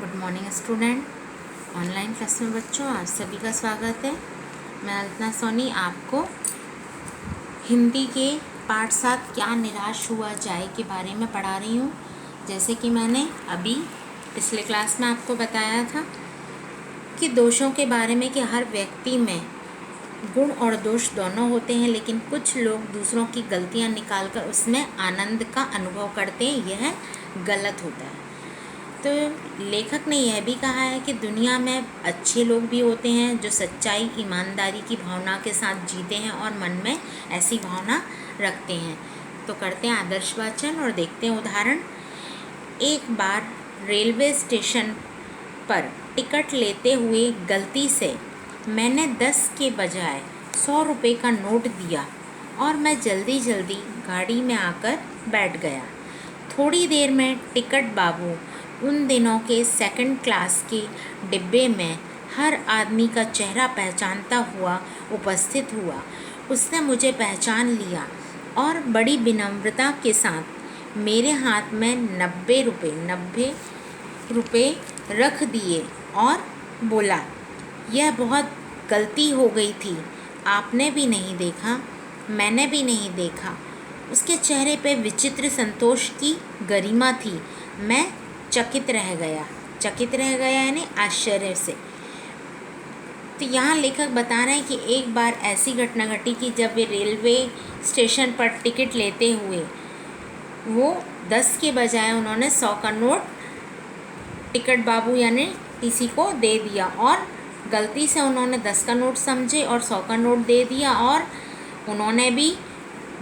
Good morning student. Online class में बच्चों आप सभी का स्वागत है। मैं अल्पना सोनी आपको हिंदी के पाठ 7 क्या निराश हुआ जाए के बारे में पढ़ा रही हूँ। जैसे कि मैंने अभी पिछले क्लास में आपको बताया था कि दोषों के बारे में कि हर व्यक्ति में गुण और दोष दोनों होते हैं, लेकिन कुछ लोग दूसरों की गलतियाँ निकालकर उसमें आनंद का अनुभव करते हैं। यह गलत होता है। तो लेखक ने यह भी कहा है कि दुनिया में अच्छे लोग भी होते हैं जो सच्चाई ईमानदारी की भावना के साथ जीते हैं और मन में ऐसी भावना रखते हैं। तो करते हैं आदर्श वाचन और देखते हैं उदाहरण। एक बार रेलवे स्टेशन पर टिकट लेते हुए गलती से मैंने 10 के बजाय 100 रुपये का नोट दिया और मैं जल्दी गाड़ी में आकर बैठ गया। थोड़ी देर में टिकट बाबू उन दिनों के सेकंड क्लास के डिब्बे में हर आदमी का चेहरा पहचानता हुआ उपस्थित हुआ। उसने मुझे पहचान लिया और बड़ी विनम्रता के साथ मेरे हाथ में 90 रुपये रख दिए और बोला, यह बहुत गलती हो गई थी, आपने भी नहीं देखा, मैंने भी नहीं देखा। उसके चेहरे पे विचित्र संतोष की गरिमा थी। मैं चकित रह गया यानी आश्चर्य से। तो यहाँ लेखक बता रहे हैं कि एक बार ऐसी घटना घटी कि जब वे रेलवे स्टेशन पर टिकट लेते हुए वो 10 के बजाय उन्होंने 100 का नोट टिकट बाबू यानी टीसी को दे दिया और गलती से उन्होंने 10 का नोट समझे और 100 का नोट दे दिया और उन्होंने भी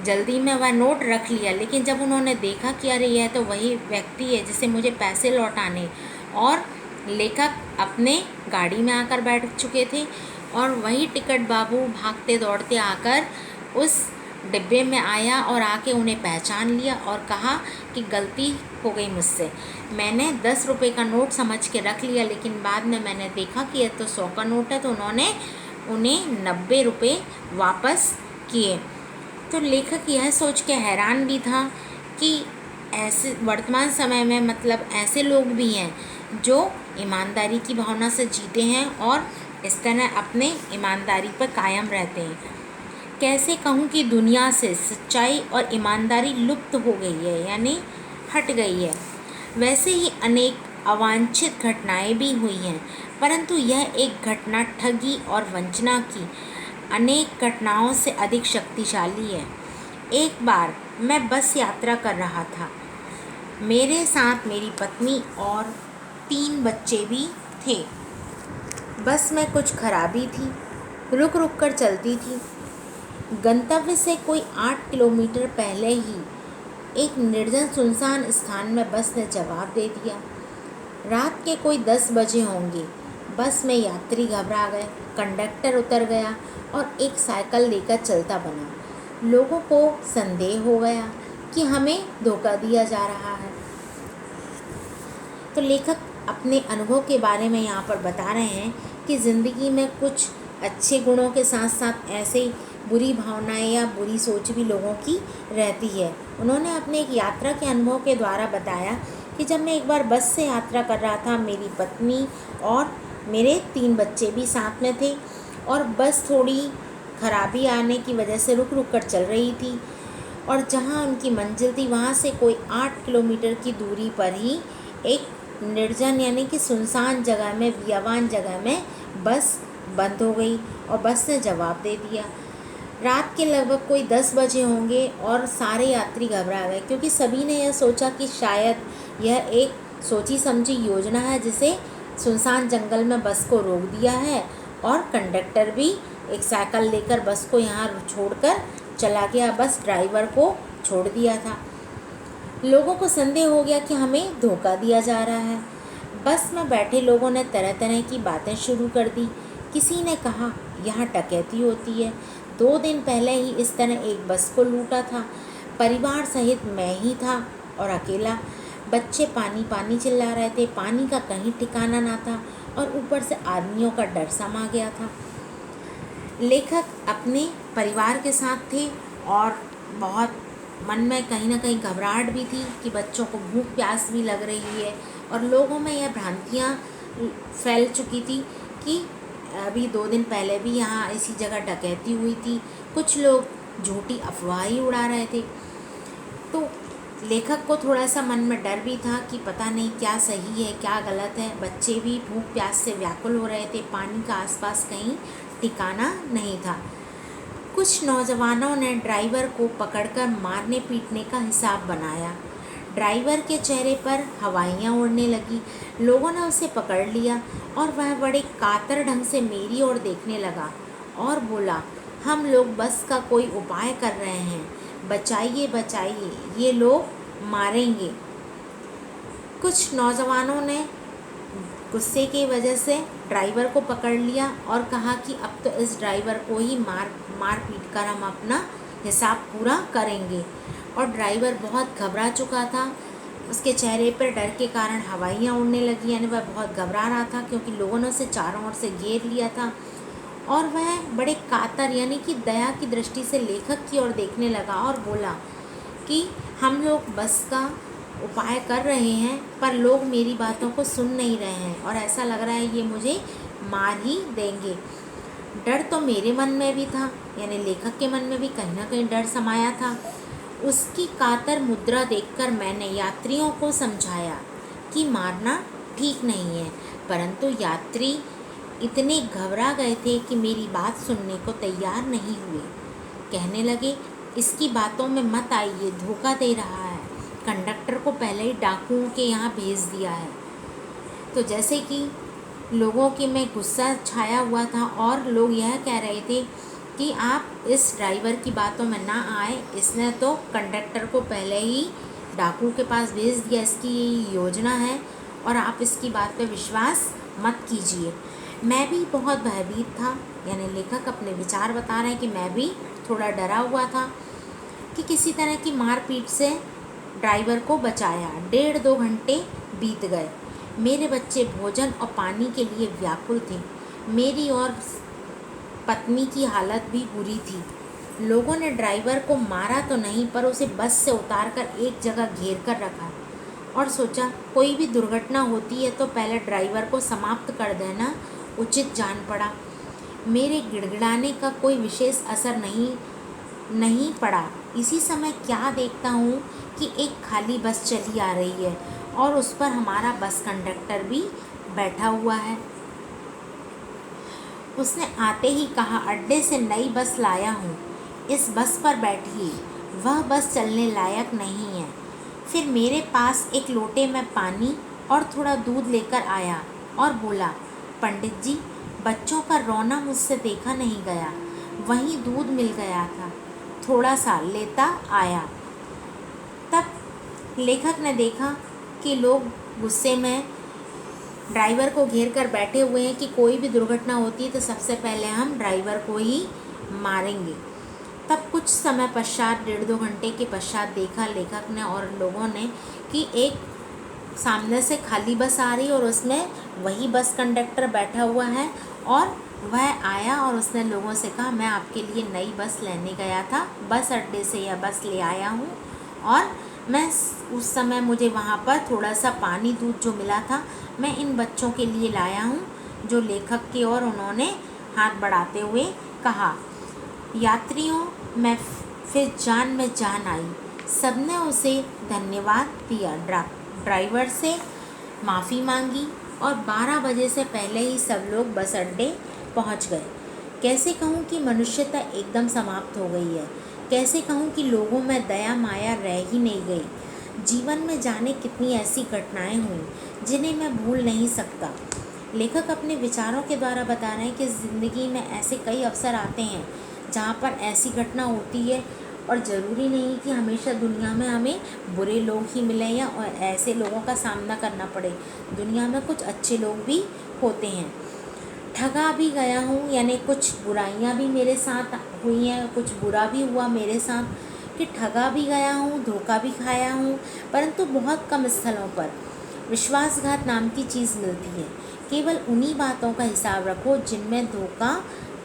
जल्दी में वह नोट रख लिया। लेकिन जब उन्होंने देखा कि अरे यह तो वही व्यक्ति है जिसे मुझे पैसे लौटाने, और लेखक अपने गाड़ी में आकर बैठ चुके थे और वही टिकट बाबू भागते दौड़ते आकर उस डिब्बे में आया और आके उन्हें पहचान लिया और कहा कि गलती हो गई मुझसे, मैंने 10 रुपये का नोट समझ के रख लिया, लेकिन बाद में मैंने देखा कि यह तो 100 का नोट है। तो उन्होंने उन्हें 90 रुपये वापस किए। तो लेखक यह सोच के हैरान भी था कि ऐसे वर्तमान समय में मतलब ऐसे लोग भी हैं जो ईमानदारी की भावना से जीते हैं और इस तरह अपने ईमानदारी पर कायम रहते हैं। कैसे कहूँ कि दुनिया से सच्चाई और ईमानदारी लुप्त हो गई है यानी हट गई है। वैसे ही अनेक अवांछित घटनाएं भी हुई हैं, परंतु यह एक घटना ठगी और वंचना की अनेक घटनाओं से अधिक शक्तिशाली है। एक बार मैं बस यात्रा कर रहा था। मेरे साथ मेरी पत्नी और 3 बच्चे भी थे। बस में कुछ खराबी थी, रुक रुक कर चलती थी। गंतव्य से कोई 8 किलोमीटर पहले ही एक निर्जन सुनसान स्थान में बस ने जवाब दे दिया। रात के कोई 10 बजे होंगे। बस में यात्री घबरा गए, कंडक्टर उतर गया और एक साइकिल लेकर चलता बना। लोगों को संदेह हो गया कि हमें धोखा दिया जा रहा है। तो लेखक अपने अनुभव के बारे में यहाँ पर बता रहे हैं कि ज़िंदगी में कुछ अच्छे गुणों के साथ साथ ऐसे बुरी भावनाएं या बुरी सोच भी लोगों की रहती है। उन्होंने अपने एक यात्रा के अनुभव के द्वारा बताया कि जब मैं एक बार बस से यात्रा कर रहा था, मेरी पत्नी और मेरे 3 बच्चे भी साथ में थे और बस थोड़ी खराबी आने की वजह से रुक रुक कर चल रही थी और जहां उनकी मंजिल थी वहां से कोई 8 किलोमीटर की दूरी पर ही एक निर्जन यानी कि सुनसान जगह में, बियाबान जगह में बस बंद हो गई और बस ने जवाब दे दिया। रात के लगभग कोई 10 बजे होंगे और सारे यात्री घबरा गए क्योंकि सभी ने यह सोचा कि शायद यह एक सोची समझी योजना है जिसे सुनसान जंगल में बस को रोक दिया है और कंडक्टर भी एक साइकिल लेकर बस को यहाँ छोड़कर चला गया, बस ड्राइवर को छोड़ दिया था। लोगों को संदेह हो गया कि हमें धोखा दिया जा रहा है। बस में बैठे लोगों ने तरह तरह की बातें शुरू कर दी। किसी ने कहा यहाँ डकैती होती है, 2 दिन पहले ही इस तरह एक बस को लूटा था, परिवार सहित मैं ही था और अकेला। बच्चे पानी पानी चिल्ला रहे थे, पानी का कहीं ठिकाना ना था और ऊपर से आदमियों का डर समा गया था। लेखक अपने परिवार के साथ थे और बहुत मन में कहीं ना कहीं घबराहट भी थी कि बच्चों को भूख प्यास भी लग रही है और लोगों में यह भ्रांतियाँ फैल चुकी थी कि अभी 2 दिन पहले भी यहाँ इसी जगह डकैती हुई थी। कुछ लोग झूठी अफवाह ही उड़ा रहे थे। तो लेखक को थोड़ा सा मन में डर भी था कि पता नहीं क्या सही है क्या गलत है। बच्चे भी भूख प्यास से व्याकुल हो रहे थे, पानी का आसपास कहीं ठिकाना नहीं था। कुछ नौजवानों ने ड्राइवर को पकड़कर मारने पीटने का हिसाब बनाया। ड्राइवर के चेहरे पर हवाइयाँ उड़ने लगी। लोगों ने उसे पकड़ लिया और वह बड़े कातर ढंग से मेरी ओर देखने लगा और बोला, हम लोग बस का कोई उपाय कर रहे हैं, बचाइए बचाइए, ये लोग मारेंगे। कुछ नौजवानों ने गुस्से की वजह से ड्राइवर को पकड़ लिया और कहा कि अब तो इस ड्राइवर को ही मार पीट कर हम अपना हिसाब पूरा करेंगे। और ड्राइवर बहुत घबरा चुका था। उसके चेहरे पर डर के कारण हवाइयाँ उड़ने लगी, यानी वह बहुत घबरा रहा था क्योंकि लोगों ने उसे चारों ओर से घेर लिया था। और वह बड़े कातर यानी कि दया की दृष्टि से लेखक की ओर देखने लगा और बोला कि हम लोग बस का उपाय कर रहे हैं पर लोग मेरी बातों को सुन नहीं रहे हैं और ऐसा लग रहा है ये मुझे मार ही देंगे। डर तो मेरे मन में भी था, यानी लेखक के मन में भी कहीं ना कहीं डर समाया था। उसकी कातर मुद्रा देखकर मैंने यात्रियों को समझाया कि मारना ठीक नहीं है, परंतु यात्री इतने घबरा गए थे कि मेरी बात सुनने को तैयार नहीं हुए। कहने लगे, इसकी बातों में मत आइए, धोखा दे रहा है, कंडक्टर को पहले ही डाकुओं के यहाँ भेज दिया है। तो जैसे कि लोगों के में गुस्सा छाया हुआ था और लोग यह कह रहे थे कि आप इस ड्राइवर की बातों में ना आए, इसने तो कंडक्टर को पहले ही डाकू के पास भेज दिया, इसकी ये योजना है और आप इसकी बात पे विश्वास मत कीजिए। मैं भी बहुत भयभीत था, यानी लेखक अपने विचार बता रहे हैं कि मैं भी थोड़ा डरा हुआ था कि किसी तरह की मारपीट से ड्राइवर को बचाया। 1.5-2 घंटे बीत गए। मेरे बच्चे भोजन और पानी के लिए व्याकुल थे। मेरी और पत्नी की हालत भी बुरी थी। लोगों ने ड्राइवर को मारा तो नहीं पर उसे बस से उतारकर एक जगह घेर कर रखा और सोचा कोई भी दुर्घटना होती है तो पहले ड्राइवर को समाप्त कर देना उचित जान पड़ा। मेरे गिड़गिड़ाने का कोई विशेष असर नहीं पड़ा। इसी समय क्या देखता हूँ कि एक खाली बस चली आ रही है और उस पर हमारा बस कंडक्टर भी बैठा हुआ है। उसने आते ही कहा, अड्डे से नई बस लाया हूँ, इस बस पर बैठिए, वह बस चलने लायक नहीं है। फिर मेरे पास एक लोटे में पानी और थोड़ा दूध लेकर आया और बोला, पंडित जी, बच्चों का रोना मुझसे देखा नहीं गया, वहीं दूध मिल गया था, थोड़ा सा लेता आया। तब लेखक ने देखा कि लोग गुस्से में ड्राइवर को घेर कर बैठे हुए हैं कि कोई भी दुर्घटना होती है तो सबसे पहले हम ड्राइवर को ही मारेंगे। तब कुछ समय पश्चात 1.5-2 घंटे के पश्चात देखा लेखक ने और लोगों ने कि एक सामने से खाली बस आ रही और उसमें वही बस कंडक्टर बैठा हुआ है और वह आया और उसने लोगों से कहा, मैं आपके लिए नई बस लेने गया था, बस अड्डे से यह बस ले आया हूँ और मैं उस समय मुझे वहाँ पर थोड़ा सा पानी दूध जो मिला था मैं इन बच्चों के लिए लाया हूँ। जो लेखक की ओर उन्होंने हाथ बढ़ाते हुए कहा। यात्रियों में फिर जान में जान आई। सबने उसे धन्यवाद दिया, ड्राइवर से माफ़ी मांगी और 12 बजे से पहले ही सब लोग बस अड्डे पहुँच गए। कैसे कहूँ कि मनुष्यता एकदम समाप्त हो गई है, कैसे कहूँ कि लोगों में दया माया रह ही नहीं गई। जीवन में जाने कितनी ऐसी घटनाएं हुई जिन्हें मैं भूल नहीं सकता। लेखक अपने विचारों के द्वारा बता रहे हैं कि ज़िंदगी में ऐसे कई अवसर आते हैं जहाँ पर ऐसी घटना होती है और ज़रूरी नहीं कि हमेशा दुनिया में हमें बुरे लोग ही मिलें या ऐसे लोगों का सामना करना पड़े। दुनिया में कुछ अच्छे लोग भी होते हैं। ठगा भी गया हूँ, यानी कुछ बुराइयाँ भी मेरे साथ हुई हैं, कुछ बुरा भी हुआ मेरे साथ कि ठगा भी गया हूँ, धोखा भी खाया हूँ, परंतु बहुत कम स्थलों पर। विश्वासघात नाम की चीज़ मिलती है। केवल उन्हीं बातों का हिसाब रखो जिनमें धोखा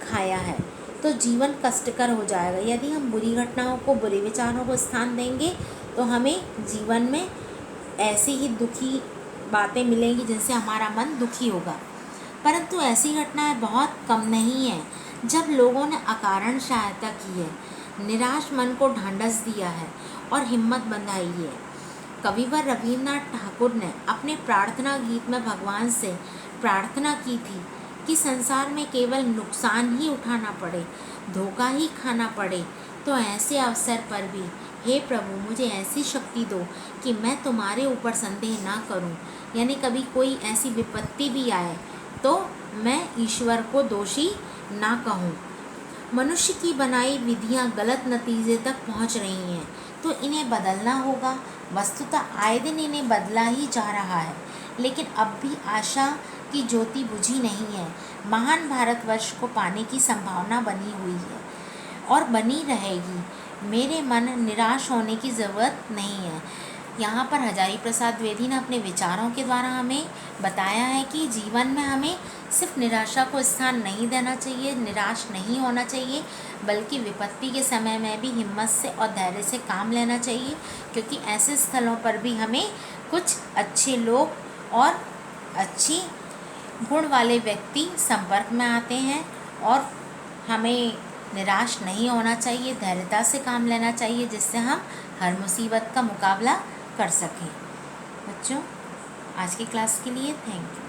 खाया है, तो जीवन कष्टकर हो जाएगा। यदि हम बुरी घटनाओं को, बुरे विचारों को स्थान देंगे तो हमें जीवन में ऐसी ही दुखी बातें मिलेंगी जिनसे हमारा मन दुखी होगा, परंतु ऐसी घटनाएं बहुत कम नहीं है जब लोगों ने अकारण सहायता की है, निराश मन को ढांढस दिया है और हिम्मत बंधाई है। कविवर रविन्द्रनाथ ठाकुर ने अपने प्रार्थना गीत में भगवान से प्रार्थना की थी कि संसार में केवल नुकसान ही उठाना पड़े, धोखा ही खाना पड़े, तो ऐसे अवसर पर भी हे प्रभु मुझे ऐसी शक्ति दो कि मैं तुम्हारे ऊपर संदेह ना करूं, यानी कभी कोई ऐसी विपत्ति भी आए तो मैं ईश्वर को दोषी ना कहूं। मनुष्य की बनाई विधियां गलत नतीजे तक पहुंच रही हैं, तो इन्हें बदलना होगा। वस्तुतः आए दिन इन्हें बदला ही जा रहा है, लेकिन अब भी आशा की ज्योति बुझी नहीं है। महान भारतवर्ष को पाने की संभावना बनी हुई है और बनी रहेगी। मेरे मन निराश होने की ज़रूरत नहीं है। यहाँ पर हजारी प्रसाद द्विवेदी ने अपने विचारों के द्वारा हमें बताया है कि जीवन में हमें सिर्फ निराशा को स्थान नहीं देना चाहिए, निराश नहीं होना चाहिए, बल्कि विपत्ति के समय में भी हिम्मत से और धैर्य से काम लेना चाहिए, क्योंकि ऐसे स्थलों पर भी हमें कुछ अच्छे लोग और अच्छी गुण वाले व्यक्ति संपर्क में आते हैं और हमें निराश नहीं होना चाहिए, धैर्यता से काम लेना चाहिए, जिससे हम हर मुसीबत का मुकाबला कर सकें। बच्चों, आज की क्लास के लिए थैंक यू।